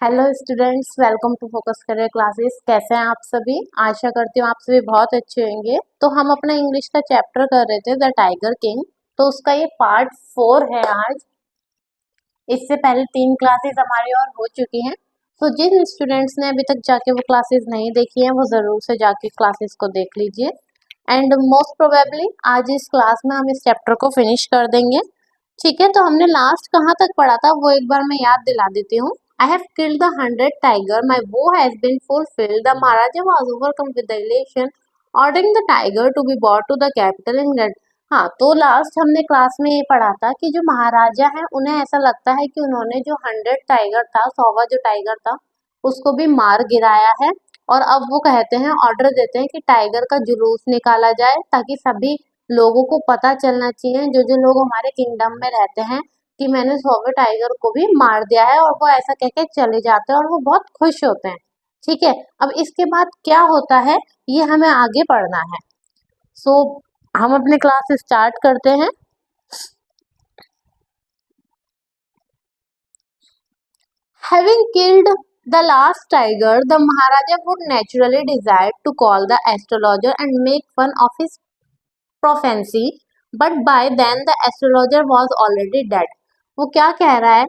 Hello students, welcome to focus career classes. कैसे हैं आप सभी? आशा करती हूँ आप सभी बहुत अच्छे होंगे। तो हम अपना इंग्लिश का चैप्टर कर रहे थे द टाइगर किंग, तो उसका ये पार्ट 4 है आज। इससे पहले 3 क्लासेस हमारी और हो चुकी हैं। तो जिन स्टूडेंट्स ने अभी तक जाके वो क्लासेस नहीं देखी हैं वो ज़रूर से जाके क्लासेस को देख लीजिए। एंड मोस्ट प्रोबेबली आज इस क्लास में हम इस चैप्टर को फिनिश कर देंगे। ठीक है, तो हमने लास्ट कहाँ तक पढ़ा था वो एक बार मैं याद दिला देती हूँ। I have killed the 100 tiger. My vow has been fulfilled. The Maharaja was overcome with the elation, ordering the tiger to be brought to the capital in England. हाँ, तो लास्ट हमने क्लास में ये पढ़ा था कि जो महाराजा हैं उन्हें ऐसा लगता है कि उन्होंने जो 100 टाइगर था, 100वां जो टाइगर था, उसको भी मार गिराया है। और अब वो कहते हैं, ऑर्डर देते हैं कि टाइगर का जुलूस निकाला जाए ताकि सभी लोगों को पता चलना चाहिए, जो जो लोग हमारे किंगडम में रहते हैं, कि मैंने 100वें टाइगर को भी मार दिया है। और वो ऐसा कह के चले जाते हैं और वो बहुत खुश होते हैं। ठीक है, अब इसके बाद क्या होता है ये हमें आगे पढ़ना है। सो हम अपने क्लास स्टार्ट करते हैं। Having killed the last tiger, the Maharaja would naturally desire to call the astrologer and make fun of his prophecy, but by then the astrologer was already dead. वो क्या कह रहा है,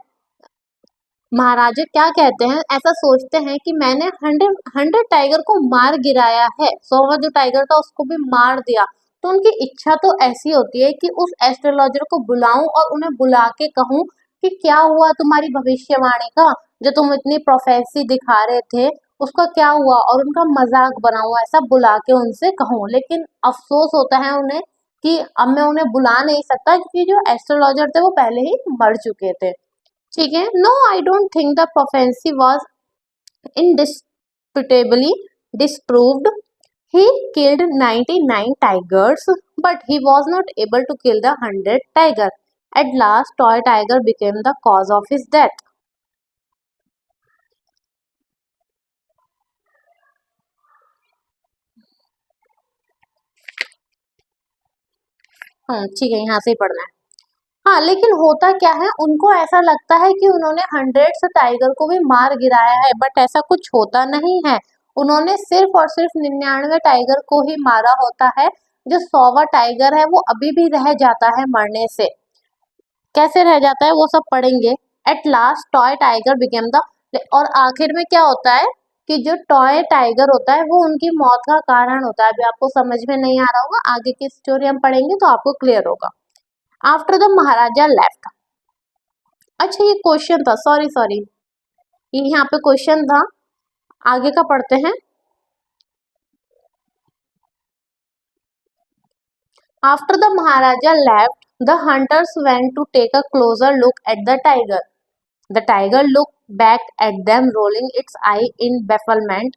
महाराजा क्या कहते हैं, ऐसा सोचते हैं कि मैंने 100 टाइगर को मार गिराया है, 100वां जो टाइगर था उसको भी मार दिया। तो उनकी इच्छा तो ऐसी होती है कि उस एस्ट्रोलॉजर को बुलाऊं और उन्हें बुला के कहूं कि क्या हुआ तुम्हारी भविष्यवाणी का, जो तुम इतनी प्रोफेसी दिखा रहे थे उसका क्या हुआ, और उनका मजाक बनाऊं, ऐसा बुला के उनसे कहूं। लेकिन अफसोस होता है उन्हें कि अब मैं उन्हें बुला नहीं सकता क्योंकि जो एस्ट्रोलॉजर थे वो पहले ही मर चुके थे। ठीक है, no I don't think the prophecy was indisputably disproved. He killed 99 tigers, but he was not able to kill the 100th tiger. At last, toy tiger became the cause of his death. ठीक है, यहाँ से ही पढ़ना है। हाँ, लेकिन होता क्या है, उनको ऐसा लगता है कि उन्होंने 100 टाइगर को भी मार गिराया है, बट ऐसा कुछ होता नहीं है। उन्होंने सिर्फ और सिर्फ 99 टाइगर को ही मारा होता है। जो 100वां टाइगर है वो अभी भी रह जाता है मरने से। कैसे रह जाता है वो सब पढ़ेंगे। At last toy tiger became the, और आखिर में क्या होता है कि जो टॉय टाइगर होता है वो उनकी मौत का कारण होता है। अभी आपको समझ में नहीं आ रहा होगा, आगे की स्टोरी हम पढ़ेंगे तो आपको क्लियर होगा। आफ्टर द महाराजा लेफ्ट, अच्छा ये क्वेश्चन था, सॉरी सॉरी, ये यहाँ पे क्वेश्चन था, आगे का पढ़ते हैं। After the Maharaja left the hunters went to take a closer look at the tiger. The tiger look back at them rolling its eye in bafflement.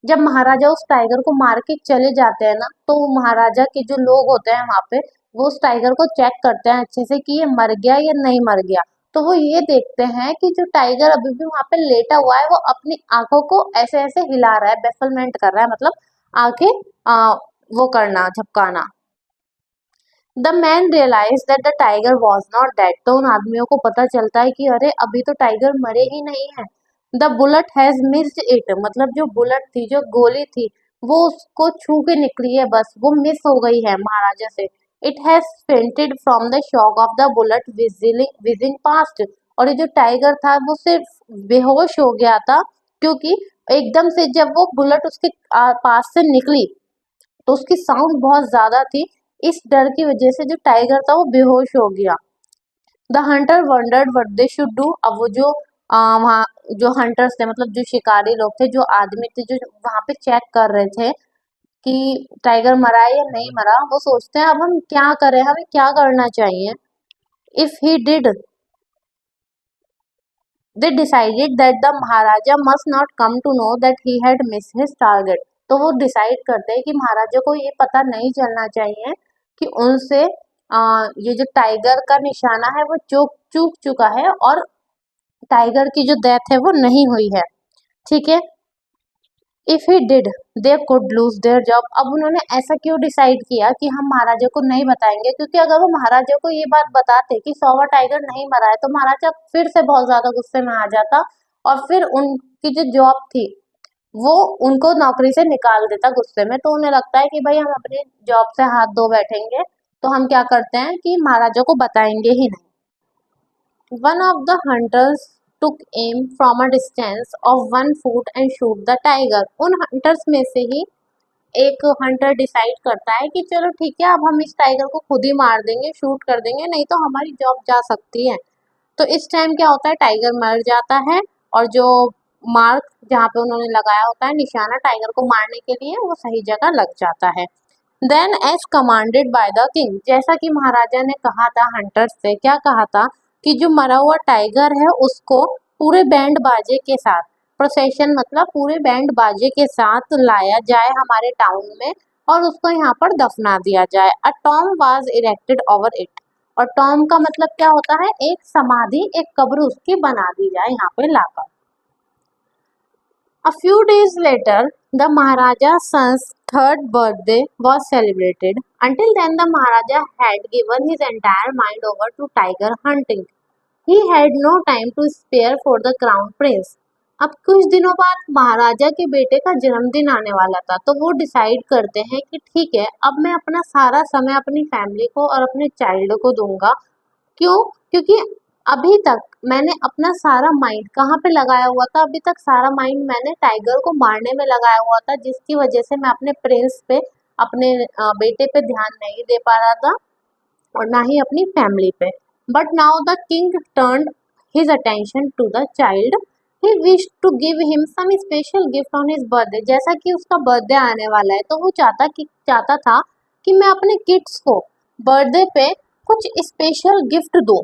जब महाराजा उस टाइगर को मार के चले जाते हैं ना, तो महाराजा के जो लोग होते हैं वहां पे, वो उस टाइगर को चेक करते हैं अच्छे से कि ये मर गया या नहीं मर गया। तो वो ये देखते हैं कि जो टाइगर अभी भी वहां पे लेटा हुआ है वो अपनी आंखों को ऐसे ऐसे हिला रहा है, बेफलमेंट कर रहा है, मतलब आंखें वो करना, झपकाना। The man realise that the tiger was not dead. तो उन आदमियों को पता चलता है कि अरे अभी तो टाइगर मरे ही नहीं है। The bullet has missed it, मतलब जो बुलेट थी, जो गोली थी, वो उसको छू के निकली है, बस वो मिस हो गई है महाराजा से। It has fainted from the shock of the bullet wheezing past. और ये जो टाइगर था वो सिर्फ बेहोश हो गया था, क्योंकि एकदम से जब वो बुलेट उसके पास से निकली तो उसकी साउंड बहुत ज्यादा थी। इस डर की वजह से जो टाइगर था वो बेहोश हो गया। The hunter wondered what they should do. अब वो जो वहाँ जो हंटर्स थे, मतलब जो शिकारी लोग थे, जो आदमी थे जो वहां पे चेक कर रहे थे कि टाइगर मरा है या नहीं मरा, वो सोचते हैं अब हम क्या करें, हमें क्या करना चाहिए। If he did, they decided that the Maharaja must not come to know that he had missed his target। तो वो डिसाइड करते हैं कि महाराजा को ये पता नहीं चलना चाहिए कि उनसे ये जो टाइगर का निशाना है वो चूक चूक चुका है और टाइगर की जो डेथ है वो नहीं हुई है। ठीक है, if he did they could lose their job. अब उन्होंने ऐसा क्यों डिसाइड किया कि हम महाराजा को नहीं बताएंगे, क्योंकि अगर वो महाराजा को ये बात बताते कि 100वां टाइगर नहीं मरा है तो महाराजा फिर से बहुत ज्यादा गुस्से में आ जाता और फिर उनकी जो जॉब थी वो उनको नौकरी से निकाल देता गुस्से में। तो उन्हें लगता है कि भाई हम अपनी जॉब से हाथ धो बैठेंगे, तो हम क्या करते हैं कि महाराजा को बताएंगे ही नहीं। One of the hunters took aim from a distance of 1 foot and shoot the tiger. उन हंटर्स में से ही एक हंटर डिसाइड करता है कि चलो ठीक है, अब हम इस टाइगर को खुद ही मार देंगे, शूट कर देंगे, नहीं तो हमारी जॉब जा सकती है। तो इस टाइम क्या होता है, टाइगर मर जाता है और जो मार्क जहाँ पे उन्होंने लगाया होता है निशाना टाइगर को मारने के लिए, वो सही जगह लग जाता है। Then as commanded by the king, जैसा कि महाराजा ने कहा था हंटर्स से, क्या कहा था कि जो मरा हुआ टाइगर है उसको पूरे बैंड बाजे के साथ, प्रोसेशन मतलब पूरे बैंड बाजे के साथ लाया जाए हमारे टाउन में और उसको यहाँ पर दफना दिया जाए। A tomb was erected over it, और टॉम का मतलब क्या होता है, एक समाधि, एक कब्र उसकी बना दी जाए यहाँ पे लाकर। A few days later, the Maharaja's son's third birthday was celebrated. Until then, the Maharaja had given his entire mind over to tiger hunting. He had no time to spare for the crown prince. अब कुछ दिनों बाद महाराजा के बेटे का जन्मदिन आने वाला था, तो वो डिसाइड करते हैं कि ठीक है, अब मैं अपना सारा समय अपनी फैमिली को और अपने चाइल्ड को दूंगा। क्यों? क्योंकि अभी तक मैंने अपना सारा माइंड कहाँ पे लगाया हुआ था, अभी तक सारा माइंड मैंने टाइगर को मारने में लगाया हुआ था, जिसकी वजह से मैं अपने प्रिंस पे, अपने बेटे पे ध्यान नहीं दे पा रहा था और ना ही अपनी फैमिली पे। But now the king turned his attention to the child. He wish to give him some special gift on his birthday. जैसा कि उसका बर्थडे आने वाला है, तो वो चाहता था कि मैं अपने किड्स को बर्थडे पे कुछ स्पेशल गिफ्ट दूं।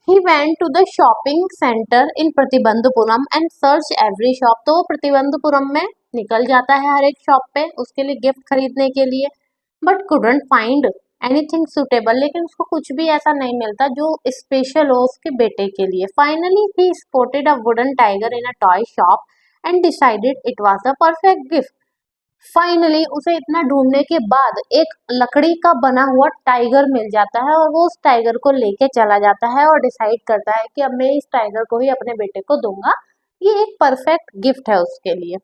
He went to the shopping center in Pratibandapuram and searched every shop। तो वो प्रतिबंधपुरम में निकल जाता है हर एक शॉप पे उसके लिए गिफ्ट खरीदने के लिए, but couldn't find anything suitable। लेकिन उसको कुछ भी ऐसा नहीं मिलता जो स्पेशल हो उसके बेटे के लिए। Finally he spotted a wooden tiger in a toy shop and decided it was the perfect gift। Finally उसे इतना ढूंढने के बाद एक लकड़ी का बना हुआ टाइगर मिल जाता है और वो उस टाइगर को लेके चला जाता है और डिसाइड करता है कि अब मैं इस टाइगर को ही अपने बेटे को दूंगा, ये एक परफेक्ट गिफ्ट है उसके लिए।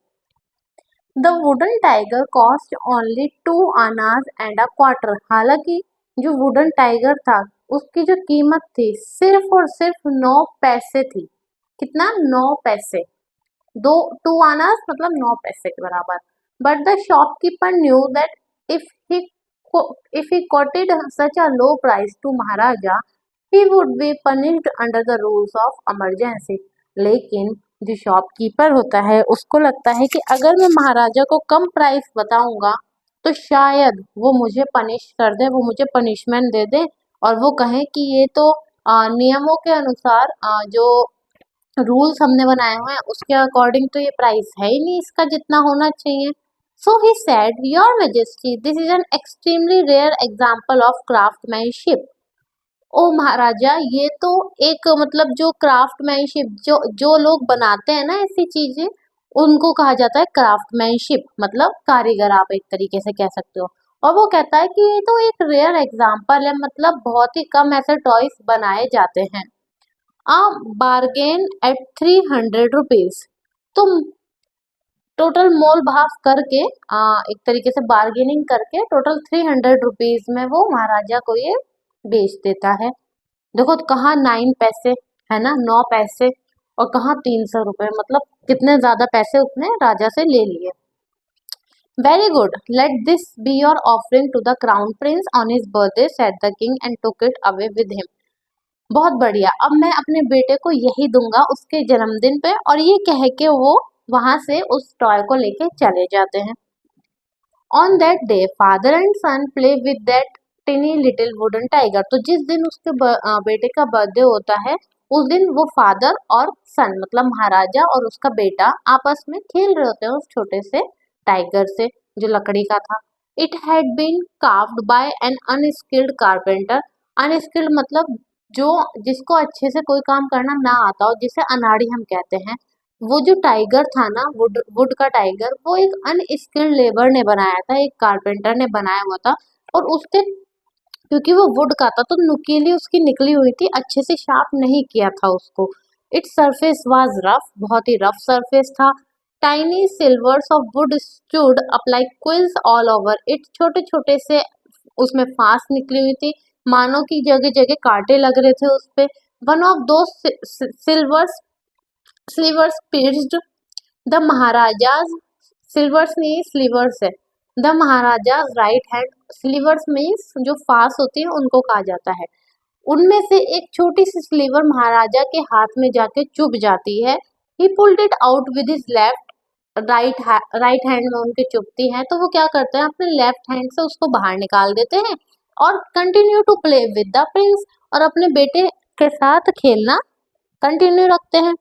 The wooden tiger cost only 2 आनाज एंड अ क्वार्टर। हालांकि जो वुडन टाइगर था उसकी जो कीमत थी सिर्फ और सिर्फ 9 पैसे थी। कितना? 9 पैसे। 2 आनाज मतलब 9 पैसे के बराबर। But the shopkeeper knew that if he if he quoted such a low price to Maharaja, he would be punished under the rules of emergency। लेकिन जो शॉपकीपर होता है उसको लगता है कि अगर मैं महाराजा को कम प्राइस बताऊंगा तो शायद वो मुझे पनिश कर दे, वो मुझे पनिशमेंट दे दे और वो कहे कि ये तो नियमों के अनुसार जो रूल्स हमने बनाए हुए हैं उसके अकॉर्डिंग तो ये प्राइस है ही नहीं इसका जितना होना चाहिए। So he said, Your Majesty, this is an extremely rare example of craftsmanship। ओ महाराजा, ये तो एक मतलब जो क्राफ्टमैनशिप, जो लोग बनाते हैं ना ऐसी चीजें, उनको कहा जाता है क्राफ्टमैनशिप, मतलब कारीगर आप एक तरीके से कह सकते हो। और वो कहता है कि ये तो एक रेयर एग्जाम्पल है, मतलब बहुत ही कम ऐसे टॉयज बनाए जाते हैं। आ बार्गेन एट 300 रुपीज। तो टोटल मोल भाव करके एक तरीके से बार्गेनिंग करके टोटल 300 रुपीज में वो महाराजा को ये बेच देता है। देखो कहाँ 9 पैसे है ना, 9 पैसे, और कहाँ 300 रुपए, मतलब कितने ज्यादा पैसे उसने राजा से ले लिए। Very good, let this be your offering to the crown prince on his birthday, said the king and took it away with him. बहुत बढ़िया, अब मैं अपने बेटे को यही दूंगा उसके जन्मदिन पे, और ये कह के वो वहां से उस टॉय को लेके चले जाते हैं। On that day father and son play with that tiny little wooden tiger. तो जिस दिन उसके बेटे का बर्थडे होता है उस दिन वो फादर और सन मतलब महाराजा और उसका बेटा आपस में खेल रहे होते हैं उस छोटे से टाइगर से जो लकड़ी का था। It had been carved by an unskilled carpenter. Unskilled मतलब जो जिसको अच्छे से कोई काम करना ना आता हो, जिसे अनाड़ी हम कहते हैं। वो जो टाइगर था ना, वुड का टाइगर, वो एक अनस्किल्ड लेबर ने बनाया था, एक कारपेंटर ने बनाया हुआ था। और उसके क्योंकि वो वुड का था तो नुकीली उसकी निकली हुई थी, अच्छे से शार्प नहीं किया था उसको। इट्स सरफेस वाज रफ, बहुत ही रफ सरफेस था। Tiny silvers of would stood up like quills all over it, छोटे छोटे से उसमें फांस निकली हुई थी, मानो की जगह जगह कांटे लग रहे थे उस पे। वन ऑफ दो silvers slivers pierced the Maharaja's, silvers नहीं स्लीवर्स है, the Maharaja's right hand, slivers means जो फास होती है उनको कहा जाता है। उनमें से एक छोटी सी स्लीवर महाराजा के हाथ में जाके चुभ जाती है। ही pulled it out with his left, right hand में उनके चुभती है तो वो क्या करते हैं अपने लेफ्ट हैंड से उसको बाहर निकाल देते हैं और continue to play with the prince, और अपने बेटे के साथ खेलना कंटिन्यू रखते हैं।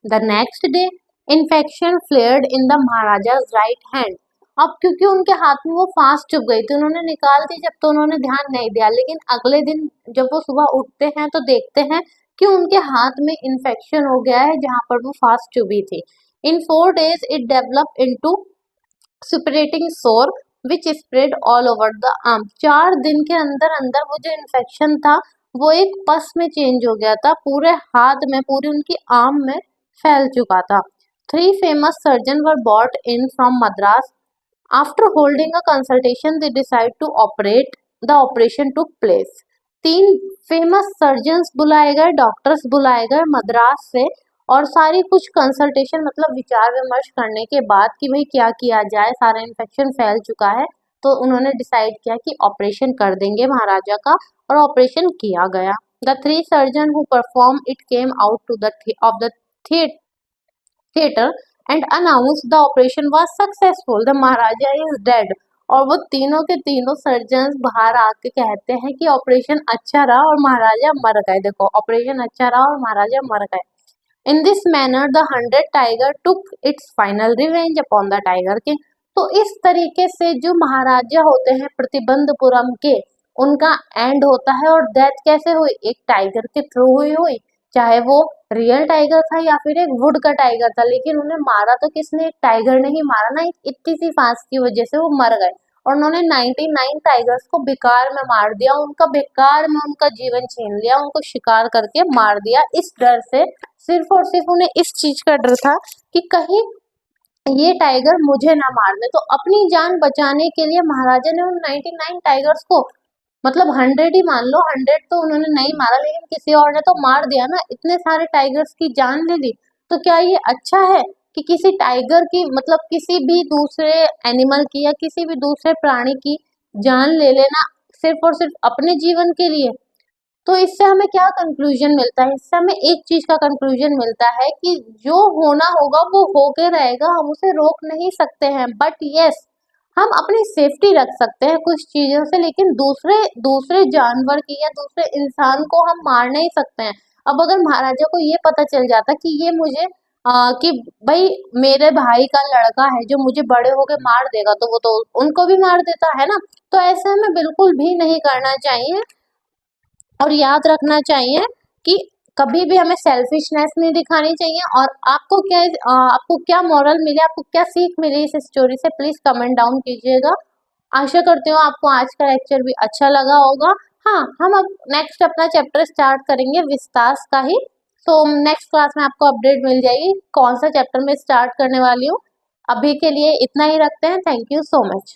The next day infection flared in the Maharaja's right hand. अब क्योंकि उनके हाथ में वो फांस चुभ गई थी, उन्होंने निकाल दी जब तो उन्होंने ध्यान नहीं दिया, लेकिन अगले दिन जब वो सुबह उठते हैं तो देखते हैं कि उनके हाथ में इन्फेक्शन हो गया है जहां पर वो फांस चुभी थी। In 4 days it develop into suppurating sore which spread all over the arm. 4 दिन के अंदर अंदर वो जो इन्फेक्शन था वो एक पस में चेंज हो गया था, पूरे हाथ में, पूरी उनकी आर्म में फैल चुका था। 3 famous surgeons were brought in from Madras. After holding a consultation, they decided to operate. The operation took place. 3 famous surgeons बुलाए गए, डॉक्टर्स बुलाए गए मद्रास से, और सारी कुछ कंसल्टेशन मतलब विचार विमर्श करने के बाद कि भाई क्या किया जाए, सारा इन्फेक्शन फैल चुका है, तो उन्होंने डिसाइड किया कि ऑपरेशन कर देंगे महाराजा का, और ऑपरेशन किया गया। The 3 surgeon who perform it came out to the of the theater and announced the operation was successful. The Maharaja is dead. और वो तीनों के तीनों सर्जन्स बाहर आके कहते हैं कि ऑपरेशन अच्छा रहा और महाराजा मर गए। देखो, ऑपरेशन अच्छा रहा और महाराजा मर गए। In this manner the 100 tiger took its final revenge upon the tiger king. तो इस तरीके से जो महाराजा होते हैं प्रतिबंधपुरम के, उनका एंड होता है। और डेथ कैसे हुई? एक टाइगर के थ्रू हुई, चाहे वो रियल टाइगर था या फिर एक वुड का टाइगर था, लेकिन उन्हें मारा तो किसने? एक टाइगर ने ही मारा ना, एक इतनी सी फांस की वजह से वो मर गए। और उन्होंने 99 टाइगर्स को बेकार में मार दिया, उनका बेकार में उनका जीवन छीन लिया, उनको शिकार करके मार दिया, इस डर से, सिर्फ और सिर्फ उन्हें इस चीज का डर था कि कहीं ये टाइगर मुझे ना मार दे। तो अपनी जान बचाने के लिए महाराजा ने उन 99 टाइगर्स को, मतलब 100 ही मान लो, 100 तो उन्होंने नहीं मारा लेकिन किसी और ने तो मार दिया ना, इतने सारे टाइगर्स की जान ले ली। तो क्या ये अच्छा है कि किसी टाइगर की, मतलब किसी भी दूसरे एनिमल की या किसी भी दूसरे प्राणी की जान ले लेना सिर्फ और सिर्फ अपने जीवन के लिए? तो इससे हमें क्या कंक्लूजन मिलता है? इससे हमें एक चीज का कंक्लूजन मिलता है कि जो होना होगा वो होके रहेगा, हम उसे रोक नहीं सकते हैं, बट यस, हम अपनी सेफ्टी रख सकते हैं कुछ चीजों से, लेकिन दूसरे दूसरे जानवर की या दूसरे इंसान को हम मार नहीं सकते हैं। अब अगर महाराजा को ये पता चल जाता कि ये मुझे कि भाई मेरे भाई का लड़का है जो मुझे बड़े होके मार देगा, तो वो तो उनको भी मार देता है ना। तो ऐसा हमें बिल्कुल भी नहीं करना चाहिए, और याद रखना चाहिए कि कभी भी हमें सेल्फिशनेस नहीं दिखानी चाहिए। और आपको क्या मॉरल मिले, आपको क्या सीख मिली इस स्टोरी से, प्लीज कमेंट डाउन कीजिएगा। आशा करती हूँ आपको आज का लेक्चर भी अच्छा लगा होगा। हाँ, हम अब नेक्स्ट अपना चैप्टर स्टार्ट करेंगे विस्तास का ही, तो नेक्स्ट क्लास में आपको अपडेट मिल जाएगी कौन सा चैप्टर में स्टार्ट करने वाली हूँ। अभी के लिए इतना ही रखते हैं। Thank you so much.